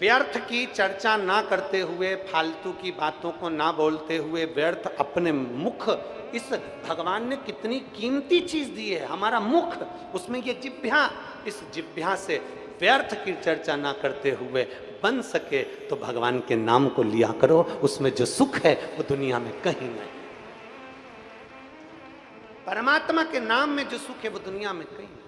व्यर्थ की चर्चा ना करते हुए, फालतू की बातों को ना बोलते हुए, व्यर्थ अपने मुख, इस भगवान ने कितनी कीमती चीज दी है, हमारा मुख, उसमें ये जिह्वा, इस जिह्वा से व्यर्थ की चर्चा ना करते हुए बन सके तो भगवान के नाम को लिया करो, उसमें जो सुख है वो दुनिया में कहीं नहीं। परमात्मा के नाम में जो सुख है वो दुनिया में कहीं नहीं।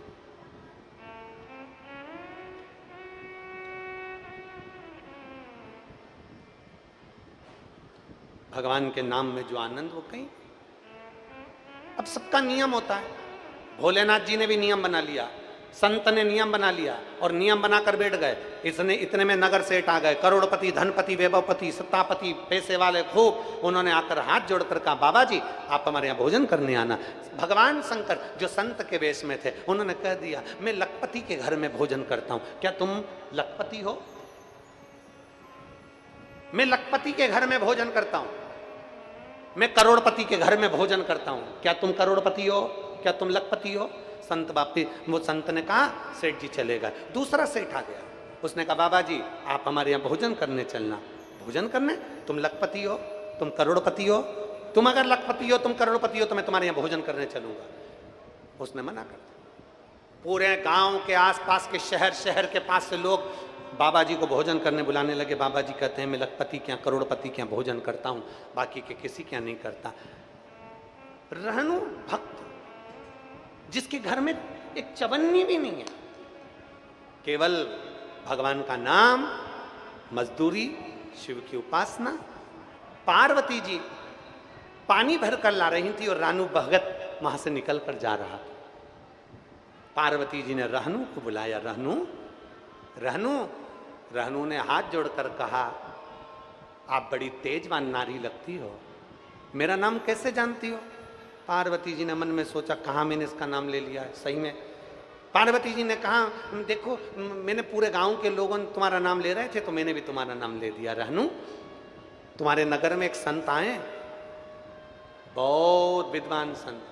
भगवान के नाम में जो आनंद वो कहीं। अब सबका नियम होता है, भोलेनाथ जी ने भी नियम बना लिया, संत ने नियम बना लिया और नियम बनाकर बैठ गए। इसने इतने में नगर सेठ आ गए, करोड़पति, धनपति, वैभवपति, सत्तापति, पैसे वाले खूब। उन्होंने आकर हाथ जोड़कर कहा, बाबा जी आप हमारे यहाँ भोजन करने आना। भगवान शंकर जो संत के वेश में थे, उन्होंने कह दिया मैं लखपति के घर में भोजन करता हूं, क्या तुम लखपति हो? मैं लखपति के घर में भोजन करता हूं, मैं करोड़पति के घर में भोजन करता हूं, क्या तुम करोड़पति हो? क्या तुम लखपति हो? संत बापी, वो संत ने कहा सेठ जी चले गए। दूसरा सेठ आ गया, उसने कहा बाबा जी आप हमारे यहाँ भोजन करने चलना। भोजन करने? तुम लखपति हो, तुम करोड़पति हो, तुम अगर लखपति हो, तुम करोड़पति हो तो मैं तुम्हारे यहाँ भोजन करने चलूंगा। उसने मना कर दिया। पूरे गांव के आसपास के शहर के पास से लोग बाबा जी को भोजन करने बुलाने लगे। बाबा जी कहते हैं मैं लखपति के यहाँ, करोड़पति के यहाँ भोजन करता हूँ, बाकी के किसी के यहाँ नहीं करता। रहनु भक्त जिसके घर में एक चवन्नी भी नहीं है, केवल भगवान का नाम, मजदूरी, शिव की उपासना। पार्वती जी पानी भरकर ला रही थी और रानू भगत वहां से निकलकर जा रहा। पार्वती जी ने रहनु को बुलाया, रहनु रहनु। रहनु ने हाथ जोड़कर कहा आप बड़ी तेजवान नारी लगती हो, मेरा नाम कैसे जानती हो? पार्वती जी ने मन में सोचा कहाँ मैंने इसका नाम ले लिया है। सही में पार्वती जी ने कहा देखो मैंने पूरे गांव के लोगों तुम्हारा नाम ले रहे थे तो मैंने भी तुम्हारा नाम ले दिया। रहनु तुम्हारे नगर में एक संत आए, बहुत विद्वान संत,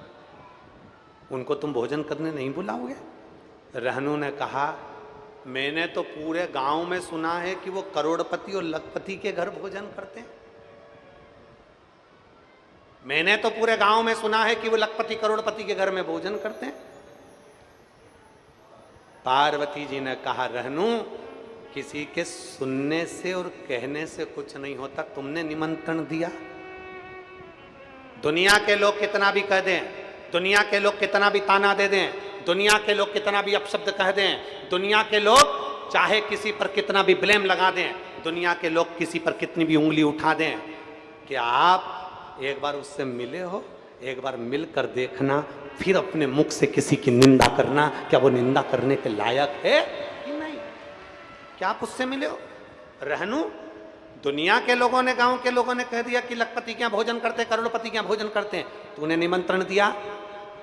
उनको तुम भोजन करने नहीं बुलाओगे? रहनु ने कहा मैंने तो पूरे गांव में सुना है कि वो करोड़पति और लखपति के घर भोजन करते हैं। मैंने तो पूरे गांव में सुना है कि वो लखपति करोड़पति के घर में भोजन करते हैं। पार्वती जी ने कहा रहनु किसी के सुनने से और कहने से कुछ नहीं होता, तुमने निमंत्रण दिया। दुनिया के लोग कितना भी कह दें, दुनिया के लोग कितना भी ताना दे दें, दुनिया के लोग कितना भी अपशब्द कह दें, दुनिया के लोग चाहे किसी पर कितना भी ब्लेम लगा दें, दुनिया के लोग किसी पर कितनी भी उंगली उठा दें, क्या आप एक बार उससे मिले हो? एक बार मिलकर देखना, फिर अपने मुख से किसी की निंदा करना, क्या वो निंदा करने के लायक है कि नहीं? क्या आप उससे मिले हो? रहनु दुनिया के लोगों ने, गांव के लोगों ने कह दिया कि लखपति क्या भोजन करते, करोड़पति क्या भोजन करते हैं। तूने निमंत्रण दिया,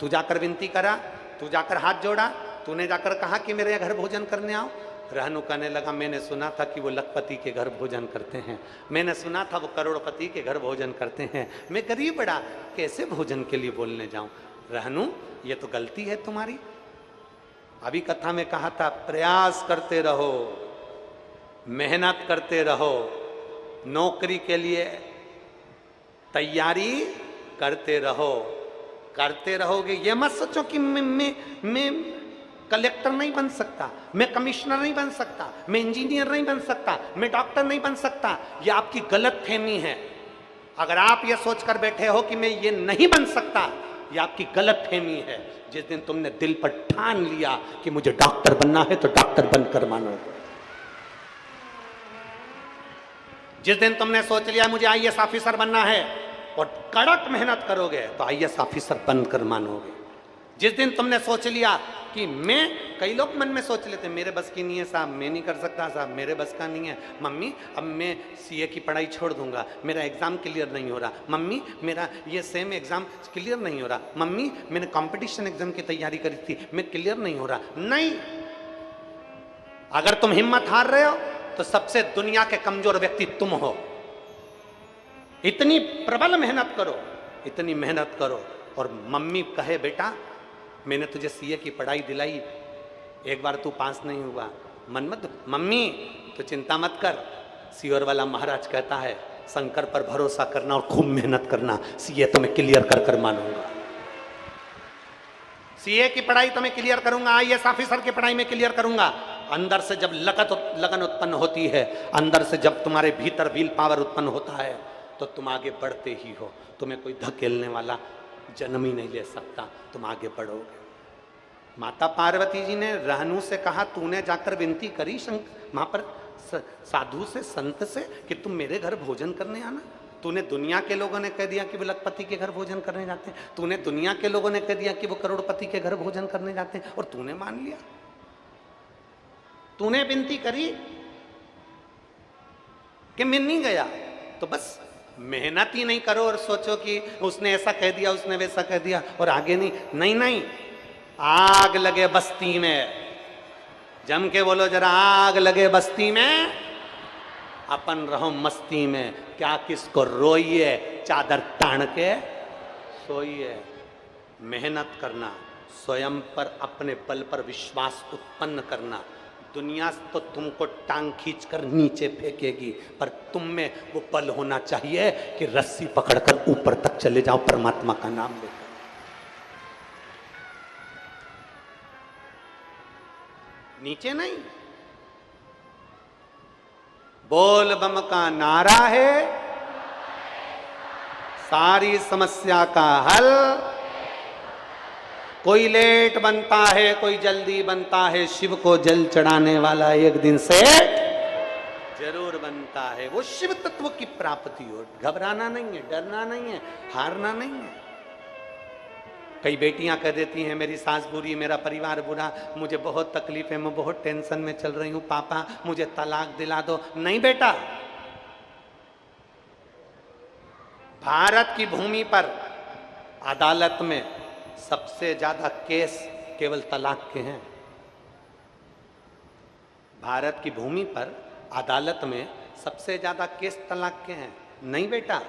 तू जाकर विनती करा, तू जाकर हाथ जोड़ा, तूने जाकर कहा कि मेरे घर भोजन करने आओ। रहनु कहने लगा मैंने सुना था कि वो लखपति के घर भोजन करते हैं, मैंने सुना था वो करोड़पति के घर भोजन करते हैं, मैं गरीब बड़ा कैसे भोजन के लिए बोलने जाऊं? रहनु ये तो गलती है तुम्हारी। अभी कथा में कहा था प्रयास करते रहो, मेहनत करते रहो, नौकरी के लिए तैयारी करते रहो, करते रहोगे। ये मत सोचो कि मैं कलेक्टर नहीं बन सकता, मैं कमिश्नर नहीं बन सकता, मैं इंजीनियर नहीं बन सकता, मैं डॉक्टर नहीं बन सकता। ये आपकी गलत फहमी है। अगर आप ये सोचकर बैठे हो कि मैं ये नहीं बन सकता, ये आपकी गलत फहमी है। जिस दिन तुमने दिल पर ठान लिया कि मुझे डॉक्टर बनना है तो डॉक्टर बनकर मानो। जिस दिन तुमने सोच लिया मुझे आईएएस ऑफिसर बनना है और कड़क मेहनत करोगे तो आईएएस ऑफिसर बनकर मानोगे। जिस दिन तुमने सोच लिया कि मैं, कई लोग मन में सोच लेते हैं मेरे बस की नहीं है साहब, मैं नहीं कर सकता साहब, मेरे बस का नहीं है, मम्मी अब मैं सीए की पढ़ाई छोड़ दूंगा, मेरा एग्जाम क्लियर नहीं हो रहा, मम्मी मेरा ये सेम एग्जाम क्लियर नहीं हो रहा, मम्मी मैंने कंपटीशन एग्जाम की तैयारी करी थी, मैं क्लियर नहीं हो रहा। नहीं, अगर तुम हिम्मत हार रहे हो तो सबसे दुनिया के कमजोर व्यक्ति तुम हो। इतनी प्रबल मेहनत करो, इतनी मेहनत करो। और मम्मी कहे बेटा मैंने तुझे सीए की पढ़ाई दिलाई, एक बार तू पास नहीं हुआ, मन मत, मम्मी तो चिंता मत कर। सीहोर वाला महाराज कहता है शंकर पर भरोसा करना और खूब मेहनत करना, सीए तो मैं क्लियर कर कर मानूंगा। सीए की पढ़ाई तो मैं क्लियर करूंगा, आईएएस ऑफिसर की पढ़ाई में क्लियर करूंगा। अंदर से जब लगन उत्पन्न होती है, अंदर से जब तुम्हारे भीतर विल पावर उत्पन्न होता है, तो तुम आगे बढ़ते ही हो। तुम्हें कोई धकेलने वाला जन्म ही नहीं ले सकता, तुम आगे बढ़ोगे। माता पार्वती जी ने रहनु से कहा, तूने जाकर विनती करी वहां पर साधु से, संत से, कि तुम मेरे घर भोजन करने आना। तूने दुनिया के लोगों ने कह दिया कि वो लखपति के घर भोजन करने जाते हैं, तूने दुनिया के लोगों ने कह दिया कि वो करोड़पति के घर भोजन करने जाते हैं, और तूने मान लिया। तूने विनती करी कि मैं नहीं गया, तो बस मेहनत ही नहीं करो और सोचो कि उसने ऐसा कह दिया, उसने वैसा कह दिया और आगे नहीं नहीं। आग लगे बस्ती में, जम के बोलो जरा, आग लगे बस्ती में, अपन रहो मस्ती में, क्या किसको रोइए, चादर तान के सोइए। मेहनत करना, स्वयं पर अपने बल पर विश्वास उत्पन्न करना। दुनिया तो तुमको टांग खींचकर नीचे फेंकेगी, पर तुम में वो बल होना चाहिए कि रस्सी पकड़कर ऊपर तक चले जाओ, परमात्मा का नाम लेकर। नीचे नहीं। बोल बम का नारा है सारी समस्या का हल। कोई लेट बनता है, कोई जल्दी बनता है, शिव को जल चढ़ाने वाला एक दिन सेठ जरूर बनता है। वो शिव तत्व की प्राप्ति हो। घबराना नहीं है, डरना नहीं है, हारना नहीं है। कई बेटियां कह देती हैं मेरी सास बुरी, मेरा परिवार बुरा, मुझे बहुत तकलीफ है, मैं बहुत टेंशन में चल रही हूं, पापा मुझे तलाक दिला दो। नहीं बेटा, भारत की भूमि पर अदालत में सबसे ज्यादा केस केवल तलाक के हैं। भारत की भूमि पर अदालत में सबसे ज्यादा केस तलाक के हैं। नहीं बेटा,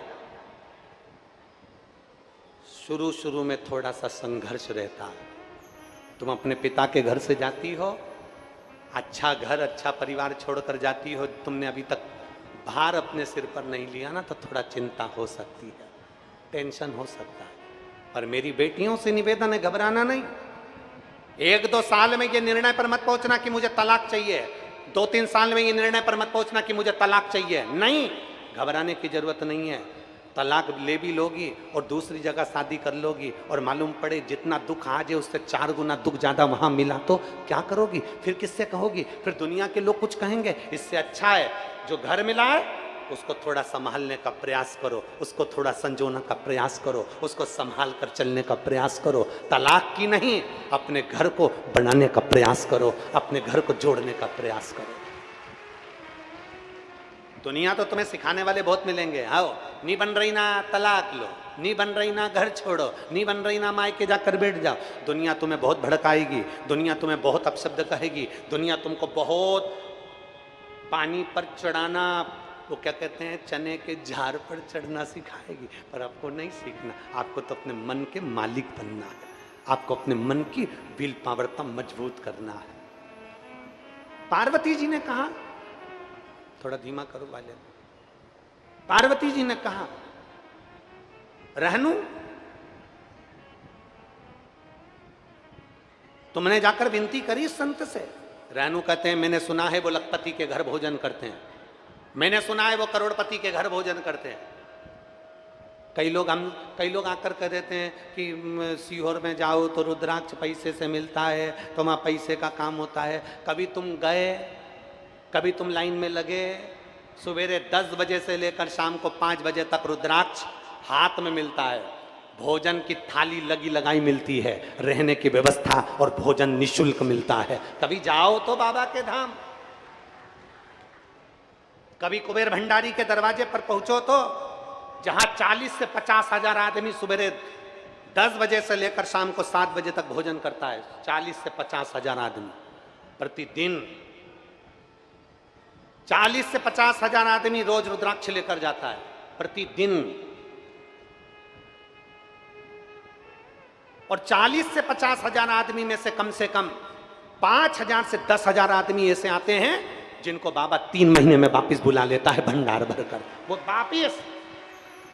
शुरू शुरू में थोड़ा सा संघर्ष रहता है। तुम अपने पिता के घर से जाती हो, अच्छा घर अच्छा परिवार छोड़कर जाती हो, तुमने अभी तक भार अपने सिर पर नहीं लिया ना, तो थोड़ा चिंता हो सकती है, टेंशन हो सकता है। पर मेरी बेटियों से निवेदन है, घबराना नहीं। 1-2 साल में ये निर्णय पर मत पहुंचना कि मुझे तलाक चाहिए, 2-3 साल में ये निर्णय पर मत पहुंचना कि मुझे तलाक चाहिए। नहीं, घबराने की जरूरत नहीं है। तलाक ले भी लोगी और दूसरी जगह शादी कर लोगी, और मालूम पड़े जितना दुख आज है उससे 4 गुना दुख ज्यादा वहां मिला, तो क्या करोगी? फिर किससे कहोगी? फिर दुनिया के लोग कुछ कहेंगे। इससे अच्छा है जो घर मिला है उसको थोड़ा संभालने का प्रयास करो, उसको थोड़ा संजोने का प्रयास करो, उसको संभाल कर चलने का प्रयास करो। तलाक की नहीं, अपने घर को बनाने का प्रयास करो, अपने घर को जोड़ने का प्रयास करो। दुनिया तो तुम्हें सिखाने वाले बहुत मिलेंगे। आओ, नहीं बन रही ना तलाक लो, नहीं बन रही ना घर छोड़ो, नहीं बन रही ना मायके जाकर बैठ जाओ। दुनिया तुम्हें बहुत भड़काएगी, दुनिया तुम्हें बहुत अपशब्द कहेगी, दुनिया तुमको बहुत पानी पर चढ़ाना, वो क्या कहते हैं, चने के झाड़ पर चढ़ना सिखाएगी। पर आपको नहीं सीखना, आपको तो अपने मन के मालिक बनना है, आपको अपने मन की विल पावर मजबूत करना है। पार्वती जी ने कहा, थोड़ा धीमा करो वाले। पार्वती जी ने कहा, रहनु तुमने जाकर विनती करी संत से? रहनु कहते हैं मैंने सुना है वो लखपति के घर भोजन करते हैं, मैंने सुना है वो करोड़पति के घर भोजन करते हैं। कई लोग आकर कह देते हैं कि सीहोर में जाओ तो रुद्राक्ष पैसे से मिलता है, तो वहाँ पैसे का काम होता है। कभी तुम गए, कभी तुम लाइन में लगे, सवेरे 10 बजे से लेकर शाम को 5 बजे तक रुद्राक्ष हाथ में मिलता है, भोजन की थाली लगी लगाई मिलती है, रहने की व्यवस्था और भोजन निशुल्क मिलता है। कभी जाओ तो बाबा के धाम, कभी कुबेर भंडारी के दरवाजे पर पहुंचो तो जहां 40 से 50 हजार आदमी सवेरे 10 बजे से लेकर शाम को 7 बजे तक भोजन करता है। 40 से 50 हजार आदमी प्रतिदिन, 40 से 50 हजार आदमी रोज रुद्राक्ष लेकर जाता है प्रतिदिन। और 40 से 50 हजार आदमी में से कम 5,000 से 10,000 आदमी ऐसे आते हैं जिनको बाबा 3 महीने में वापिस बुला लेता है भंडार भरकर, वो वापिस